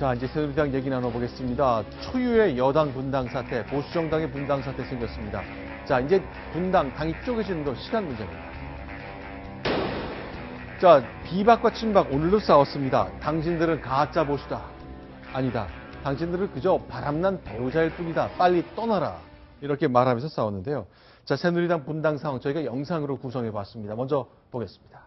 자, 이제 새누리당 얘기 나눠보겠습니다. 초유의 여당 분당 사태, 보수정당의 분당 사태 생겼습니다. 자, 이제 분당, 당이 쪼개지는 건 시간 문제입니다. 자, 비박과 친박 오늘도 싸웠습니다. 당신들은 가짜 보수다. 아니다. 당신들은 그저 바람난 배우자일 뿐이다. 빨리 떠나라. 이렇게 말하면서 싸웠는데요. 자, 새누리당 분당 상황 저희가 영상으로 구성해봤습니다. 먼저 보겠습니다.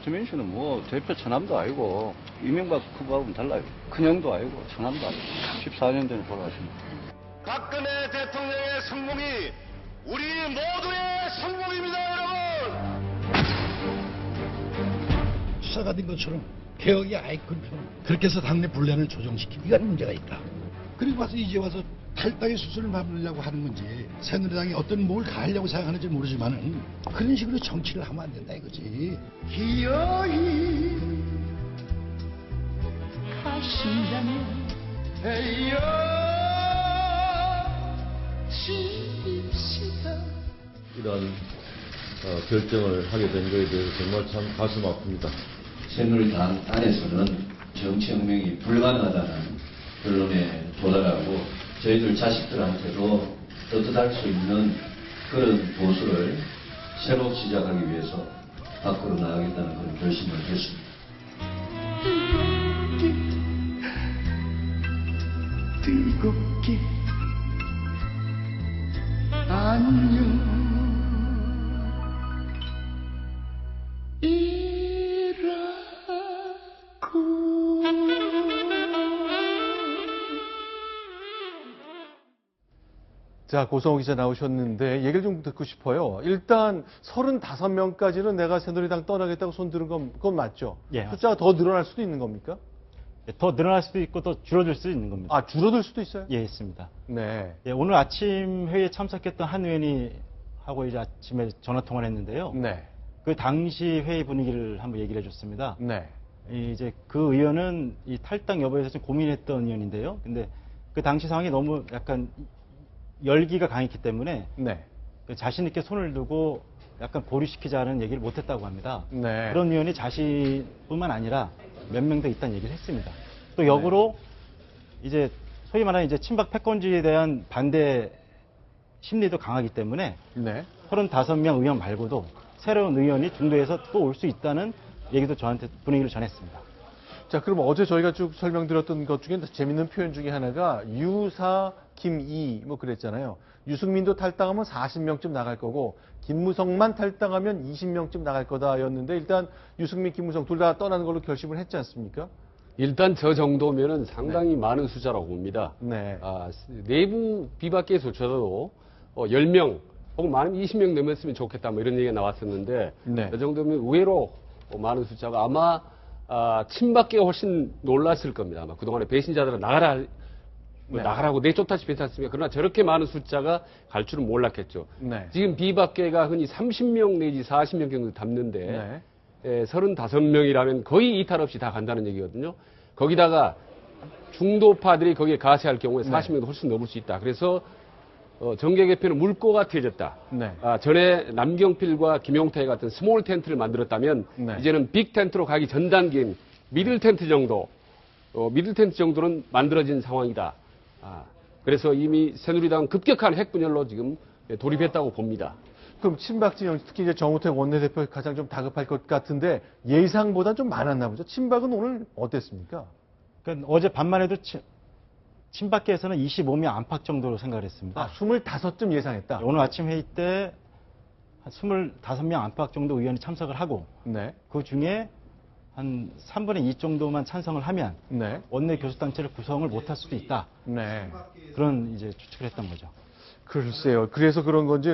김현 씨는 뭐 대표 처남도 아니고 이명박 후보하고는 달라요. 큰형도 아니고 처남도 아니고 14년 전에 돌아가신 거예요. 박근혜 대통령의 성공이 우리 모두의 성공입니다, 여러분. 수사가 된 것처럼 개혁의 아이콘처럼 그렇게 해서 당내 분란을 조정시키기가 문제가 있다. 그리고 와서 이제 와서 탈당의 수순을 밟으려고 하는 건지 새누리당이 어떤 뭘 가하려고 생각하는지 모르지만은 그런 식으로 정치를 하면 안 된다 이거지. 기어이 하신다면 헤이여 지시다. 이런 결정을 하게 된 것에 대해서 정말 참 가슴 아픕니다. 새누리당 안에서는 정치혁명이 불가능하다는 결론에 도달하고 저희들 자식들한테도 떳떳할 수 있는 그런 보수를 새로 시작하기 위해서 밖으로 나가겠다는 그런 결심을 했습니다. 뜨겁게 안녕 자, 고성호 기자 나오셨는데 얘기를 좀 듣고 싶어요. 일단 35명까지는 내가 새누리당 떠나겠다고 손 들은 건 그건 맞죠? 예. 숫자가 더 늘어날 수도 있는 겁니까? 더 늘어날 수도 있고 또 줄어들 수도 있는 겁니다. 아, 줄어들 수도 있어요? 예, 있습니다. 네. 예, 오늘 아침 회의에 참석했던 한 의원이 하고 이제 아침에 전화 통화를 했는데요. 네. 그 당시 회의 분위기를 한번 얘기를 해줬습니다. 네. 이제 그 의원은 이 탈당 여부에 대해서 좀 고민했던 의원인데요. 근데 그 당시 상황이 너무 약간 열기가 강했기 때문에 네. 자신 있게 손을 두고 약간 보류시키자는 얘기를 못했다고 합니다. 네. 그런 의원이 자신뿐만 아니라 몇 명 더 있다는 얘기를 했습니다. 또 역으로 이제 소위 말하는 이제 친박 패권주의에 대한 반대 심리도 강하기 때문에 네. 35명 의원 말고도 새로운 의원이 중도에서 또 올 수 있다는 얘기도 저한테 분위기를 전했습니다. 자, 그럼 어제 저희가 쭉 설명드렸던 것 중에 재밌는 표현 중에 하나가 유사, 김이 뭐 그랬잖아요. 유승민도 탈당하면 40명쯤 나갈 거고 김무성만 탈당하면 20명쯤 나갈 거다였는데 일단 유승민, 김무성 둘 다 떠나는 걸로 결심을 했지 않습니까? 일단 저 정도면은 상당히 많은 숫자라고 봅니다. 네. 내부 비박계에서조차도 10명 혹은 많으면 20명 넘었으면 좋겠다 뭐 이런 얘기가 나왔었는데 네. 그 정도면 의외로 많은 숫자가 아마 친박계가 훨씬 놀랐을 겁니다. 아마 그동안에 배신자들은 나가라고 내쫓다시피 했지 않습니까? 그러나 저렇게 많은 숫자가 갈 줄은 몰랐겠죠. 네. 지금 비박계가 흔히 30명 내지 40명 정도 담는데 네. 35명이라면 거의 이탈 없이 다 간다는 얘기거든요. 거기다가 중도파들이 거기에 가세할 경우에 40명도 훨씬 넘을 수 있다. 그래서 정계 개편은 물꼬 같아졌다. 네. 전에 남경필과 김용태 같은 스몰 텐트를 만들었다면 네. 이제는 빅 텐트로 가기 전 단계인 미들 텐트 정도는 만들어진 상황이다. 그래서 이미 새누리당 급격한 핵분열로 지금 돌입했다고 봅니다. 그럼 친박 진영, 특히 이제 정우택 원내대표 가장 좀 다급할 것 같은데 예상보다 좀 많았나 보죠. 친박은 오늘 어땠습니까? 그러니까 어제 밤만 해도 친박계에서는 25명 안팎 정도로 생각을 했습니다. 25쯤 예상했다. 오늘 아침 회의 때 한 25명 안팎 정도 의원이 참석을 하고 네. 그 중에 한 3분의 2 정도만 찬성을 하면 네. 원내 교섭단체를 구성을 못할 수도 있다. 네. 그런 이제 추측을 했던 거죠. 글쎄요. 그래서 그런 건지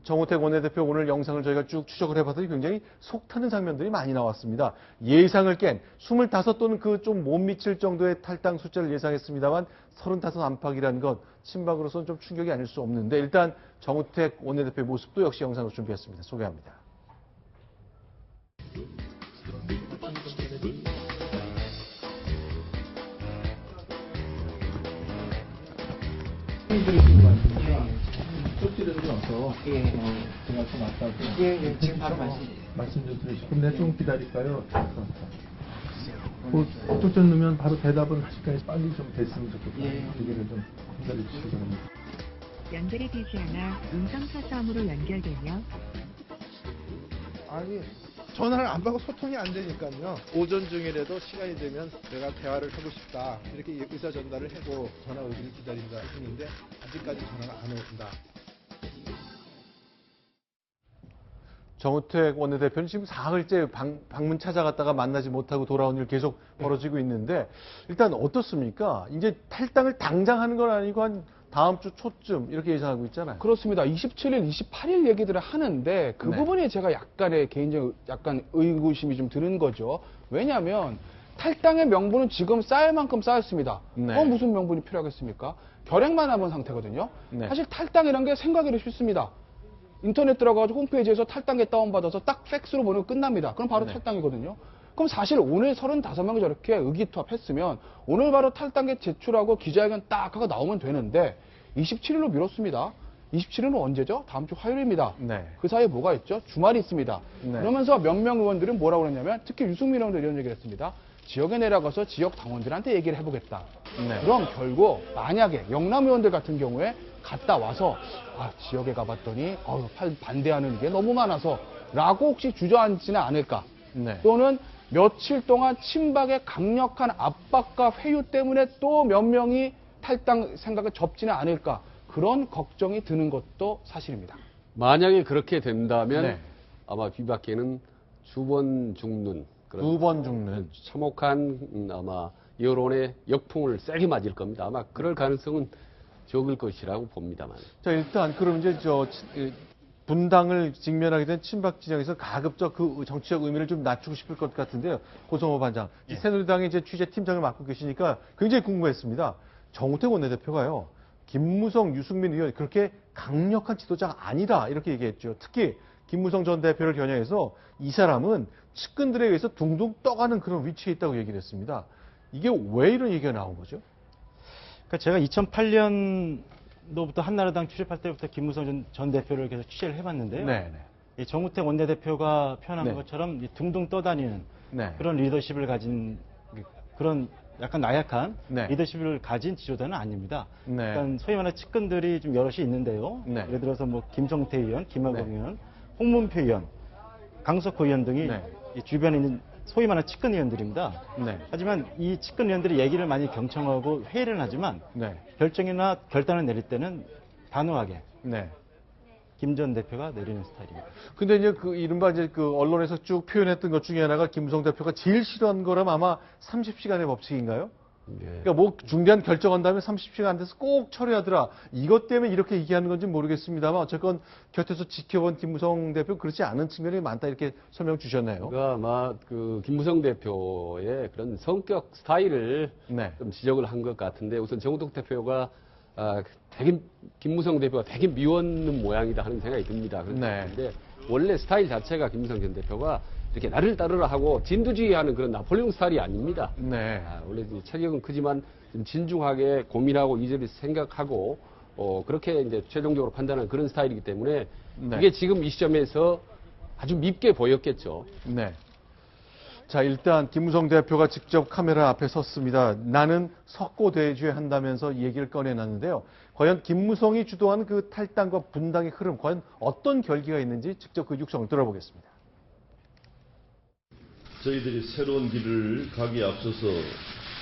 정우택 원내대표 오늘 영상을 저희가 쭉 추적을 해봤더니 굉장히 속 타는 장면들이 많이 나왔습니다. 예상을 깬 25 또는 그 좀 못 미칠 정도의 탈당 숫자를 예상했습니다만 35 안팎이라는 것 친박으로서는 좀 충격이 아닐 수 없는데 일단 정우택 원내대표의 모습도 역시 영상으로 준비했습니다. 소개합니다. 제가 좀 왔다고. 예, 지금 바로 말씀 좀 드리시고. 그럼 내가 좀 기다릴까요? 쪽전 넣으면 바로 대답은 하실까요? 빨리 좀 됐으면 좋겠다. 기회를 좀 기다려 주시기 바랍니다. 연결이 되지 않아 음성사서함으로 연결되며 아니 전화를 안 받고 소통이 안 되니까요. 오전 중이라도 시간이 되면 내가 대화를 하고 싶다 이렇게 의사 전달을 하고 전화 오기를 기다린다 했는데 아직까지 전화가 안 온다. 정우택 원내대표는 지금 사흘째 방문 찾아갔다가 만나지 못하고 돌아온 일 계속 벌어지고 있는데 일단 어떻습니까? 이제 탈당을 당장 하는 건 아니고 한 다음 주 초쯤 이렇게 예상하고 있잖아요. 그렇습니다. 27일, 28일 얘기들을 하는데 그 네. 부분에 제가 약간의 개인적인 약간 의구심이 좀 드는 거죠. 왜냐하면 탈당의 명분은 지금 쌓일 만큼 쌓였습니다. 네. 무슨 명분이 필요하겠습니까? 결핵만 남은 상태거든요. 네. 사실 탈당이라는 게 생각하기 쉽습니다. 인터넷 들어가서 홈페이지에서 탈당계 다운받아서 딱 팩스로 보내고 끝납니다. 그럼 바로 네. 탈당이거든요. 그럼 사실 오늘 35명이 저렇게 의기투합했으면 오늘 바로 탈당계 제출하고 기자회견 딱 하고 나오면 되는데 27일로 미뤘습니다. 27일은 언제죠? 다음 주 화요일입니다. 네. 그 사이에 뭐가 있죠? 주말이 있습니다. 네. 그러면서 몇 명 의원들은 뭐라고 그랬냐면 특히 유승민 의원도 이런 얘기를 했습니다. 지역에 내려가서 지역 당원들한테 얘기를 해보겠다. 네. 그럼 결국 만약에 영남 의원들 같은 경우에 갔다 와서 지역에 가봤더니 반대하는 게 너무 많아서 라고 혹시 주저앉지는 않을까. 네. 또는 며칠 동안 친박의 강력한 압박과 회유 때문에 또 몇 명이 탈당 생각을 접지는 않을까. 그런 걱정이 드는 것도 사실입니다. 만약에 그렇게 된다면 네. 아마 비박계는 두 번 죽는 그런 두 번 죽는 참혹한 아마 여론의 역풍을 세게 맞을 겁니다. 아마 그럴 가능성은 적을 것이라고 봅니다만. 자, 일단 그럼 이제 분당을 직면하게 된 친박 진영에서 가급적 그 정치적 의미를 좀 낮추고 싶을 것 같은데요. 고성호 반장, 새누리당의 이제 취재팀장을 맡고 계시니까 굉장히 궁금했습니다. 정우택 원내대표가요, 김무성, 유승민 의원 그렇게 강력한 지도자가 아니다 이렇게 얘기했죠. 특히 김무성 전 대표를 겨냥해서 이 사람은 측근들에 의해서 둥둥 떠가는 그런 위치에 있다고 얘기를 했습니다. 이게 왜 이런 얘기가 나온 거죠? 그러니까 제가 2008년도부터 한나라당 출입할 때부터 김무성 전 대표를 계속 취재를 해봤는데요. 네. 이 정우택 원내대표가 표현한 네. 것처럼 이 둥둥 떠다니는 네. 그런 리더십을 가진 그런 약간 나약한 네. 리더십을 가진 지도자는 아닙니다. 네. 그러니까 소위 말하는 측근들이 좀 여럿이 있는데요. 네. 예를 들어서 뭐 김성태 의원, 김학용 네. 의원, 홍문표 의원, 강석호 의원 등이 네. 이 주변에 있는 소위 말하는 측근 의원들입니다. 네. 하지만 이 측근 의원들이 얘기를 많이 경청하고 회의를 하지만 네. 결정이나 결단을 내릴 때는 단호하게 네. 김 전 대표가 내리는 스타일입니다. 근데 이제 그 이른바 이제 그 언론에서 쭉 표현했던 것 중에 하나가 김무성 대표가 제일 싫어하는 거라면 아마 30시간의 법칙인가요? 그러니까 뭐 중대한 결정한다면 30시간 안 돼서 꼭 처리하더라. 이것 때문에 이렇게 얘기하는 건지 모르겠습니다만 어쨌건 곁에서 지켜본 김무성 대표 그렇지 않은 측면이 많다 이렇게 설명 주셨네요. 그러니까 아마 그 김무성 대표의 그런 성격 스타일을 네. 좀 지적을 한 것 같은데 우선 정우택 대표가 되게 김무성 대표가 되게 미웠는 모양이다 하는 생각이 듭니다. 네. 그런데 원래 스타일 자체가 김무성 전 대표가 이렇게 나를 따르라 하고 진두지휘하는 그런 나폴레옹 스타일이 아닙니다. 네. 원래 체격은 크지만 좀 진중하게 고민하고 이제를 생각하고 그렇게 이제 최종적으로 판단하는 그런 스타일이기 때문에 네. 이게 지금 이 시점에서 아주 밉게 보였겠죠. 네. 자, 일단 김무성 대표가 직접 카메라 앞에 섰습니다. 나는 석고 대죄한다면서 이 얘기를 꺼내놨는데요. 과연 김무성이 주도하는 그 탈당과 분당의 흐름, 과연 어떤 결기가 있는지 직접 그 육성을 들어보겠습니다. 저희들이 새로운 길을 가기에 앞서서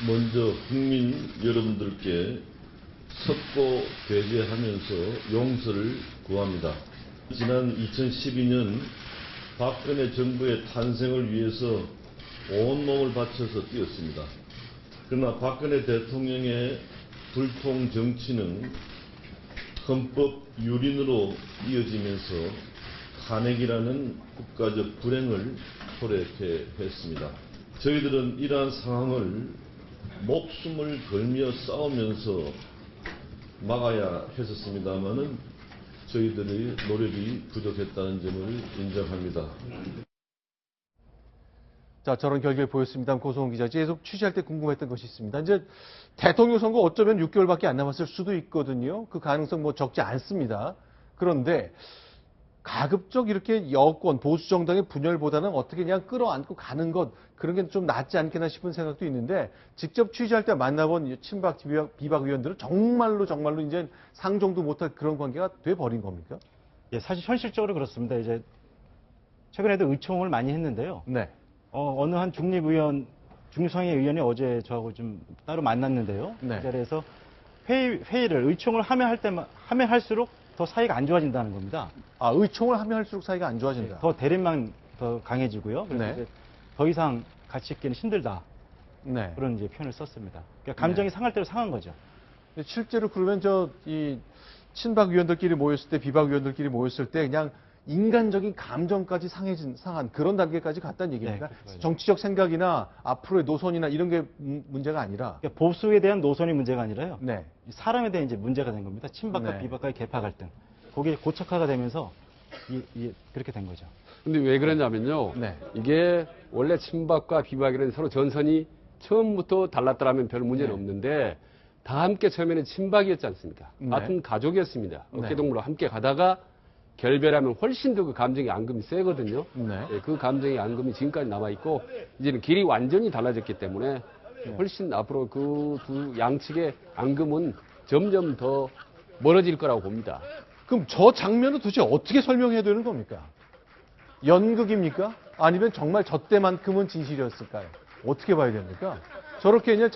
먼저 국민 여러분들께 석고 대죄하면서 용서를 구합니다. 지난 2012년 박근혜 정부의 탄생을 위해서 온몸을 바쳐서 뛰었습니다. 그러나 박근혜 대통령의 불통 정치는 헌법 유린으로 이어지면서 탄핵이라는 국가적 불행을 초래케 했습니다. 저희들은 이러한 상황을 목숨을 걸며 싸우면서 막아야 했었습니다마는 저희들의 노력이 부족했다는 점을 인정합니다. 자, 저런 결과를 보였습니다. 고성훈 기자, 계속 취재할 때 궁금했던 것이 있습니다. 이제 대통령 선거 어쩌면 6개월밖에 안 남았을 수도 있거든요. 그 가능성 뭐 적지 않습니다. 그런데 가급적 이렇게 여권, 보수 정당의 분열보다는 어떻게 그냥 끌어안고 가는 것, 그런 게 좀 낫지 않겠나 싶은 생각도 있는데, 직접 취재할 때 만나본 친박 비박 의원들은 정말로 이제 상종도 못할 그런 관계가 돼버린 겁니까? 예, 사실 현실적으로 그렇습니다. 이제 최근에도 의총을 많이 했는데요. 네. 어느 한 중립성의 의원이 어제 저하고 좀 따로 만났는데요. 네. 그 자리에서 의총을 하면 할수록 더 사이가 안 좋아진다는 겁니다. 아, 의총을 하면 할수록 사이가 안 좋아진다. 더 대립만 더 강해지고요. 그래서 네. 이제 더 이상 같이 있기는 힘들다. 네. 그런 이제 표현을 썼습니다. 그러니까 감정이 상할 대로 상한 거죠. 실제로 그러면 이 친박 의원들끼리 모였을 때, 비박 의원들끼리 모였을 때 그냥 인간적인 감정까지 상한 그런 단계까지 갔다는 얘기입니까? 네, 정치적 생각이나 앞으로의 노선이나 이런 게 문제가 아니라. 그러니까 보수에 대한 노선이 문제가 아니라요. 네. 사람에 대한 이제 문제가 된 겁니다. 친박과 네. 비박과의 계파 갈등. 그게 고착화가 되면서 그렇게 된 거죠. 근데 왜 그러냐면요. 네. 이게 원래 친박과 비박이라는 서로 전선이 처음부터 달랐더라면 별 문제는 네. 없는데 다 함께 처음에는 친박이었지 않습니까? 네. 같은 가족이었습니다. 네. 어깨동무로 함께 가다가 결별하면 훨씬 더 그 감정의 앙금이 세거든요. 네. 예, 그 감정의 앙금이 지금까지 남아있고 이제는 길이 완전히 달라졌기 때문에 훨씬 앞으로 그 두 양측의 앙금은 점점 더 멀어질 거라고 봅니다. 그럼 저 장면은 도대체 어떻게 설명해야 되는 겁니까? 연극입니까? 아니면 정말 저 때만큼은 진실이었을까요? 어떻게 봐야 됩니까? 저렇게 그냥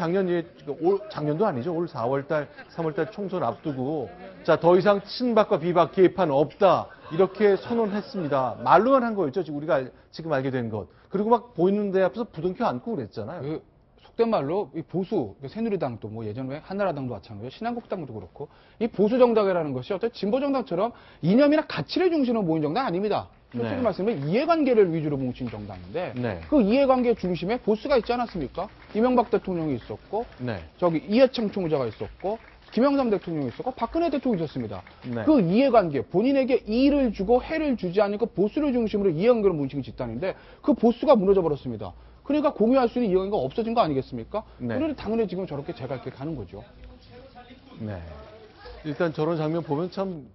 작년도 아니죠. 올 4월달, 3월달 총선 앞두고 자, 더 이상 친박과 비박 개판 없다. 이렇게 선언했습니다. 말로만 한 거였죠. 우리가 지금 알게 된 것. 그리고 막 보이는 데 앞에서 부둥켜 안고 그랬잖아요. 속된 말로 이 보수, 새누리당도 뭐 예전에 한나라당도 마찬가지고 신한국당도 그렇고 이 보수 정당이라는 것이 어떤 진보 정당처럼 이념이나 가치를 중심으로 모인 정당 아닙니다. 솔직히 네. 말씀하면 이해관계를 위주로 뭉친 정당인데 네. 그 이해관계 중심에 보수가 있지 않았습니까? 이명박 대통령이 있었고 네. 이해창 총재가 있었고 김영삼 대통령이 있었고 박근혜 대통령이 있었습니다. 네. 그 이해관계, 본인에게 이의를 주고 해를 주지 않는 그 보수를 중심으로 이해관계를 뭉친 집단인데 그 보수가 무너져 버렸습니다. 그러니까 공유할 수 있는 이해관계가 없어진 거 아니겠습니까? 네. 그러니 당연히 지금 저렇게 제가 이렇게 가는 거죠. 네. 일단 저런 장면 보면 참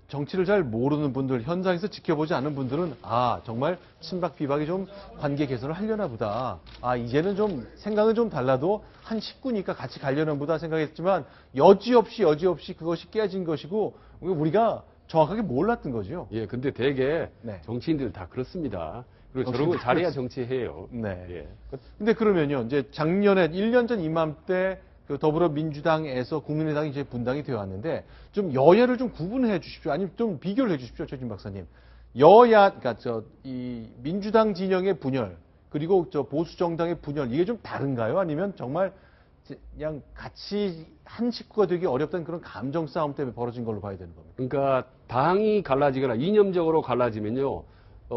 정치를 잘 모르는 분들, 현장에서 지켜보지 않은 분들은 아, 정말 친박 비박이 좀 관계 개선을 하려나 보다. 아, 이제는 좀 생각은 좀 달라도 한 식구니까 같이 가려나 보다 생각했지만 여지없이 그것이 깨진 것이고 우리가 정확하게 몰랐던 거죠. 예, 근데 대개 네. 정치인들 다 그렇습니다. 그리고 저런 거 잘해야 정치해요. 네. 예. 근데 그러면요, 이제 작년에 1년 전 이맘때 그 더불어민주당에서 국민의당이 이제 분당이 되어 왔는데 좀 여야를 좀 구분해 주십시오. 아니면 좀 비교를 해 주십시오, 최진 박사님. 그러니까 이 민주당 진영의 분열 그리고 보수 정당의 분열 이게 좀 다른가요? 아니면 정말 그냥 같이 한 식구가 되기 어렵다는 그런 감정 싸움 때문에 벌어진 걸로 봐야 되는 겁니다. 그러니까 당이 갈라지거나 이념적으로 갈라지면요,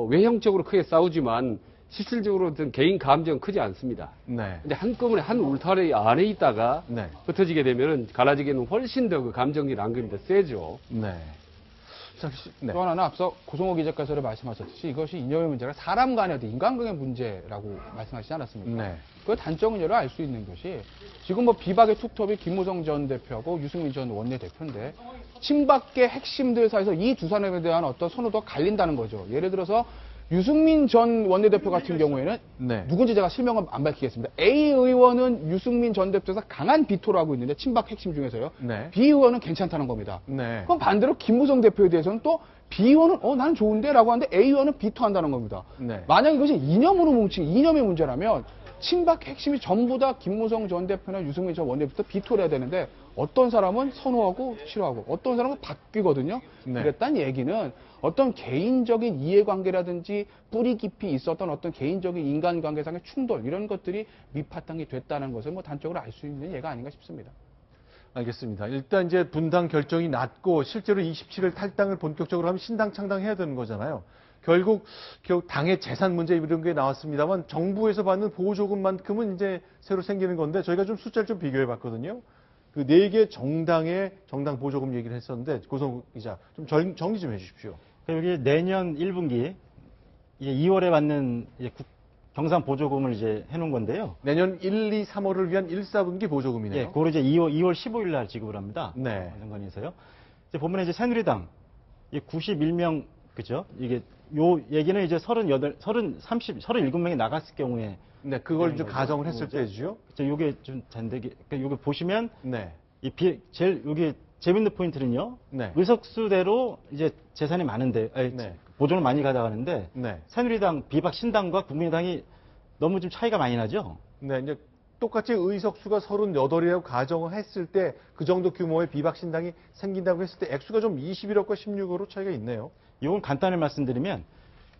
외형적으로 크게 싸우지만 실질적으로 어떤 개인 감정은 크지 않습니다. 네. 근데 한꺼번에 한 울타리 안에 있다가 네. 흩어지게 되면은 갈라지기에는 훨씬 더 그 감정이 앙금이 더 세죠. 네. 네. 또 하나는 앞서 고성호 기자께서 말씀하셨듯이 이것이 이념의 문제가 사람 간의 인간관계 문제라고 말씀하시지 않았습니까? 네. 그 단적인 예를 알 수 있는 것이 지금 뭐 비박의 툭톱이 김무성 전 대표하고 유승민 전 원내대표인데 친박계 핵심들 사이에서 이 두 사람에 대한 어떤 선호도가 갈린다는 거죠. 예를 들어서 유승민 전 원내대표 같은 경우에는 네. 누군지 제가 실명은 안 밝히겠습니다. A 의원은 유승민 전 대표에서 강한 비토를 하고 있는데 친박 핵심 중에서요. 네. B 의원은 괜찮다는 겁니다. 네. 그럼 반대로 김무성 대표에 대해서는 또 B 의원은 나는 좋은데 라고 하는데 A 의원은 비토한다는 겁니다. 네. 만약 이것이 이념으로 뭉친 이념의 문제라면 친박 핵심이 전부 다 김무성 전 대표나 유승민 전 원내대표부터 비토를 해야 되는데 어떤 사람은 선호하고 싫어하고 어떤 사람은 바뀌거든요. 네. 그랬단 얘기는 어떤 개인적인 이해관계라든지 뿌리 깊이 있었던 어떤 개인적인 인간관계상의 충돌 이런 것들이 밑바탕이 됐다는 것을 뭐 단적으로 알 수 있는 예가 아닌가 싶습니다. 알겠습니다. 일단 이제 분당 결정이 났고 실제로 27일 탈당을 본격적으로 하면 신당 창당해야 되는 거잖아요. 결국 당의 재산 문제 이런 게 나왔습니다만 정부에서 받는 보조금만큼은 이제 새로 생기는 건데 저희가 좀 숫자를 좀 비교해 봤거든요. 그 4개 정당의 정당 보조금 얘기를 했었는데 고성우 기자 좀 정리 좀 해 주십시오. 여기 내년 1분기 2월에 받는 경상 보조금을 이제 해놓은 건데요. 내년 1, 2, 3월을 위한 1, 4분기 보조금이네요. 예, 그걸 이제 2월 15일 날 지급을 합니다. 네. 상관에서요. 이제 보면 이제 새누리당 91명 그죠? 이게 요 얘기는 이제 37명이 나갔을 경우에 네, 그걸 이제 거죠. 가정을 했을 때죠. 요게 좀 잔대기. 그러니까 요게 보시면 네. 제일 여기 재밌는 포인트는요. 네. 의석수대로 이제 재산이 많은데 네. 보존을 많이 가져가는데 네. 새누리당, 비박신당과 국민의당이 너무 좀 차이가 많이 나죠. 네, 이제 똑같이 의석수가 38이라고 가정을 했을 때 그 정도 규모의 비박신당이 생긴다고 했을 때 액수가 좀 21억과 16억으로 차이가 있네요. 이건 간단히 말씀드리면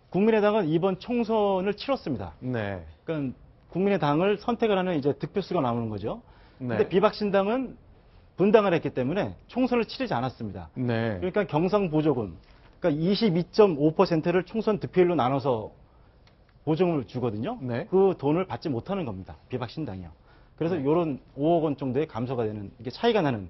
국민의당은 이번 총선을 치렀습니다. 네. 그러니까 국민의당을 선택을 하는 이제 득표수가 나오는 거죠. 네. 근데 비박신당은 분당을 했기 때문에 총선을 치르지 않았습니다. 네. 그러니까 경상 보조금, 그러니까 22.5%를 총선 득표율로 나눠서 보조금을 주거든요. 네. 그 돈을 받지 못하는 겁니다. 비박신당이요. 그래서 이런 5억 원 정도의 감소가 되는, 이게 차이가 나는,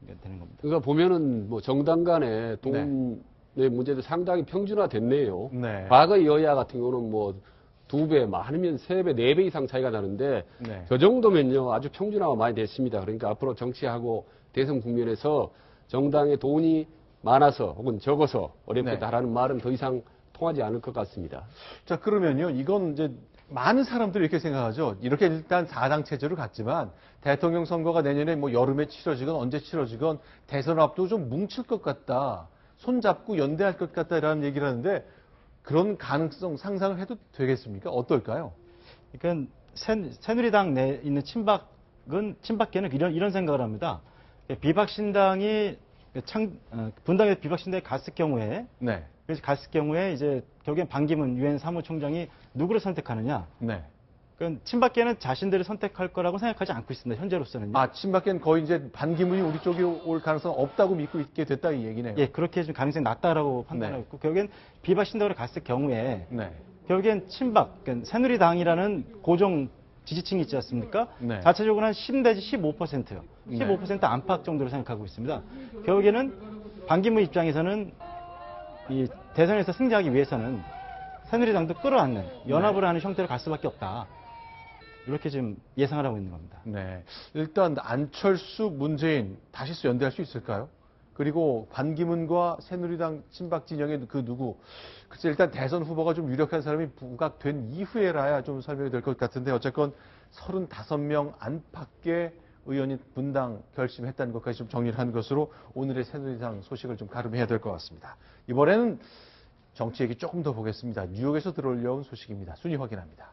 게 되는 겁니다. 그러니까 보면은 뭐 정당 간의 돈의 문제도 상당히 평준화됐네요. 네. 과거 여야 같은 경우는 뭐 2배, 많으면 3배, 4배 이상 차이가 나는데 네. 그 정도면요 아주 평준화가 많이 됐습니다. 그러니까 앞으로 정치하고 대선 국면에서 정당의 돈이 많아서 혹은 적어서 어렵겠다라는 말은 더 이상 통하지 않을 것 같습니다. 자, 그러면요. 이건 이제 많은 사람들이 이렇게 생각하죠. 이렇게 일단 4당 체제로 갔지만 대통령 선거가 내년에 뭐 여름에 치러지건 언제 치러지건 대선 앞두고 좀 뭉칠 것 같다. 손잡고 연대할 것 같다라는 얘기를 하는데 그런 가능성 상상을 해도 되겠습니까? 어떨까요? 그러니까 새누리당 내에 있는 친박계는 이런 생각을 합니다. 비박신당이 분당에서 비박신당에 갔을 경우에 네. 그래서 갔을 경우에 이제 결국엔 반기문 유엔 사무총장이 누구를 선택하느냐? 네. 그러니까 친박계는 자신들을 선택할 거라고 생각하지 않고 있습니다. 현재로서는요. 아, 친박계는 거의 이제 반기문이 우리 쪽에 올 가능성 없다고 믿고 있게 됐다 이 얘기네요. 예, 그렇게 좀 가능성이 낮다라고 판단하고 있고 결국엔 비박신당으로 갔을 경우에 네. 결국엔 친박, 그러니까 새누리당이라는 고정 지지층이 있지 않습니까? 네. 자체적으로 한 10 내지 15%요. 15% 안팎 정도로 생각하고 있습니다. 결국에는 반기문 입장에서는 이 대선에서 승리하기 위해서는 새누리당도 끌어안는 연합을 하는 형태로 갈 수밖에 없다. 이렇게 지금 예상을 하고 있는 겁니다. 네. 일단 안철수, 문재인 다시 연대할 수 있을까요? 그리고 반기문과 새누리당 친박 진영의 그 누구, 글쎄 일단 대선 후보가 좀 유력한 사람이 부각된 이후에라야 좀 설명이 될 것 같은데 어쨌건 35명 안팎의 의원이 분당 결심했다는 것까지 좀 정리를 한 것으로 오늘의 새누리당 소식을 좀 가름해야 될 것 같습니다. 이번에는 정치 얘기 조금 더 보겠습니다. 뉴욕에서 들어올려온 소식입니다. 순위 확인합니다.